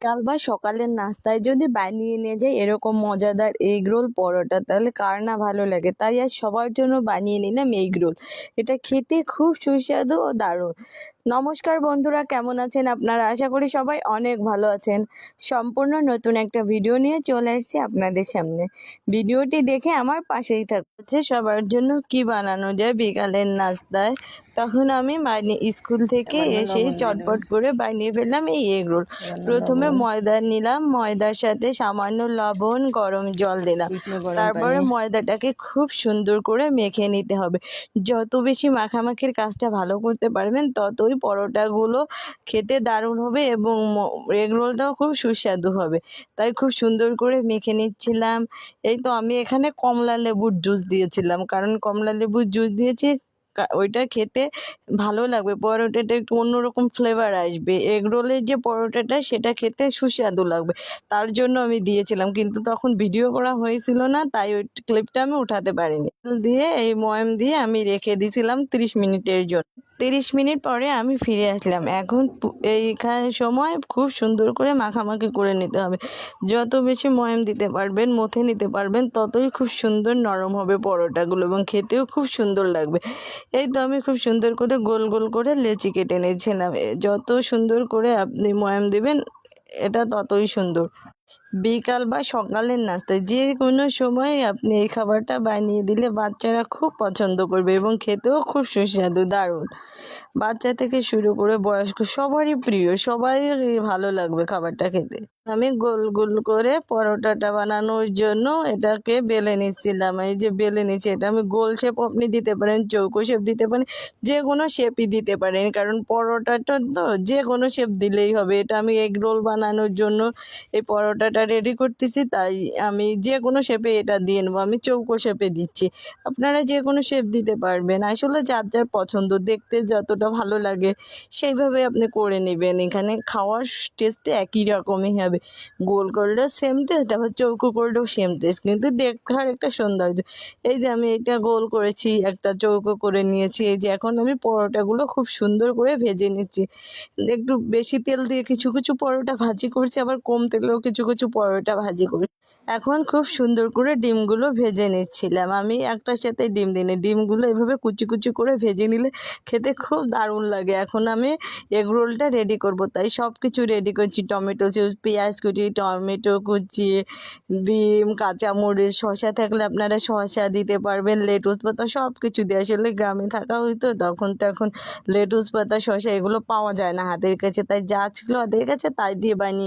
কাল বা সকালের নাস্তায় যদি বানিয়ে নিয়ে যাই এরকম মজাদার এগ রোল পরোটা, তাহলে কার না ভালো লাগে। তাই আজ সবার জন্য বানিয়ে নিলাম এগ রোল। এটা খেতে খুব সুস্বাদু ও দারুণ। নমস্কার বন্ধুরা, কেমন আছেন আপনারা? আশা করি সবাই অনেক ভালো আছেন। সম্পূর্ণ নতুন একটা ভিডিও নিয়ে চলে এসেছি আপনাদের সামনে। ভিডিওটি দেখে আমার পাশেই থাকছে। সবার জন্য কি বানানো যায় বিকালের নাস্তায়, তখন আমি স্কুল থেকে এসে চটপট করে বানিয়ে ফেললাম এই এগ রোল। প্রথমে ময়দা নিলাম, ময়দার সাথে সামান্য লবণ, গরম জল দিলাম। তারপরে ময়দাটাকে খুব সুন্দর করে মেখে নিতে হবে। যত বেশি মাখামাখির কাজটা ভালো করতে পারবেন ততই পরোটাগুলো খেতে দারুণ হবে এবং এগ রোলটাও খুব সুস্বাদু হবে। তাই খুব সুন্দর করে মেখে নিচ্ছিলাম। এই তো আমি এখানে কমলা লেবুর জুস দিয়েছিলাম, কারণ কমলা লেবুর জুস দিয়েছি ওইটা খেতে ভালো লাগবে, পরোটাটা একটু অন্যরকম ফ্লেভার আসবে। এগ রোলের যে পরোটাটা সেটা খেতে সুস্বাদু লাগবে, তার জন্য আমি দিয়েছিলাম। কিন্তু তখন ভিডিও করা হয়েছিল না, তাই ওই ক্লিপটা আমি উঠাতে পারিনি। দিয়ে এই ময়াম দিয়ে আমি রেখে দিয়েছিলাম 30 মিনিটের জন্য। 30 মিনিট পরে আমি ফিরে আসলাম। এখন এইখানে সময় খুব সুন্দর করে মাখামাখি করে নিতে হবে। যত বেশি ময়াম দিতে পারবেন, মথে নিতে পারবেন, ততই খুব সুন্দর নরম হবে পরোটাগুলো এবং খেতেও খুব সুন্দর লাগবে। এই তো আমি খুব সুন্দর করে গোল গোল করে লেচি কেটে নিয়েছিলাম। যত সুন্দর করে আপনি ময়াম দিবেন এটা ততই সুন্দর। বিকাল বা সকালের নাস্তায় যে কোনো সময় আপনি এই খাবারটা বানিয়ে দিলে বাচ্চারা খুব পছন্দ করবে এবং খেতেও খুব সুস্বাদু দারুণ। বাচ্চা থেকে শুরু করে বয়স্ক সবারই প্রিয়, সবাই ভালো লাগবে খাবারটা খেতে। আমি গোল গোল করে পরোটাটা বানানোর জন্য এটাকে বেলে নিচ্ছিলাম। এই যে বেলে নিচ্ছি, এটা আমি গোল শেপ আপনি দিতে পারেন, চৌকো শেপ দিতে পারেন, যে কোনো শেপই দিতে পারেন, কারণ পরোটাটা তো যে কোনো শেপ দিলেই হবে। এটা আমি এগ রোল বানানোর জন্য এই পরোটাটা রেডি করতেছি, তাই আমি যে কোনো শেপে এটা দিয়ে নেবো। আমি চৌকো শেপে দিচ্ছি, আপনারা যে কোনো শেপ দিতে পারবেন। আসলে যার যার পছন্দ, দেখতে যতটা ভালো লাগে সেইভাবে আপনি করে নেবেন। এখানে খাওয়ার টেস্টে একই রকমই হবে। গোল করলেও সেম টেস্ট, আবার চৌকো করলেও সেম টেস্ট, কিন্তু দেখার একটা সৌন্দর্য। এই যে আমি এটা গোল করেছি, একটা চৌকো করে নিয়েছি। এই যে এখন আমি পরোটাগুলো খুব সুন্দর করে ভেজে নিচ্ছি। একটু বেশি তেল দিয়ে কিছু কিছু পরোটা ভাজি করছি, আবার কম তেলেও কিছু কিছু পরোটা ভাজি করছি। এখন খুব সুন্দর করে ডিমগুলো ভেজে নিচ্ছিলাম। আমি একটার সাথে ডিম দিই না, ডিমগুলো এভাবে কুচি কুচি করে ভেজে নিলে খেতে খুব দারুণ লাগে। এখন আমি এগ রোলটা রেডি করব, তাই সব কিছু রেডি করছি। টমেটো চিপস, পেঁয়াজ কুচি, টমেটো কুচি, ডিম, কাঁচামরিচ, শসা থাকলে আপনারা শসা দিতে পারবেন, লেটুস পাতা, সব কিছু দিয়ে। আসলে গ্রামে থাকা হইতো তখন, তো এখন লেটুস পাতা, শসা এগুলো পাওয়া যায় না হাতের কাছে, তাই যা ছিল হাতের কাছে তাই দিয়ে বানিয়ে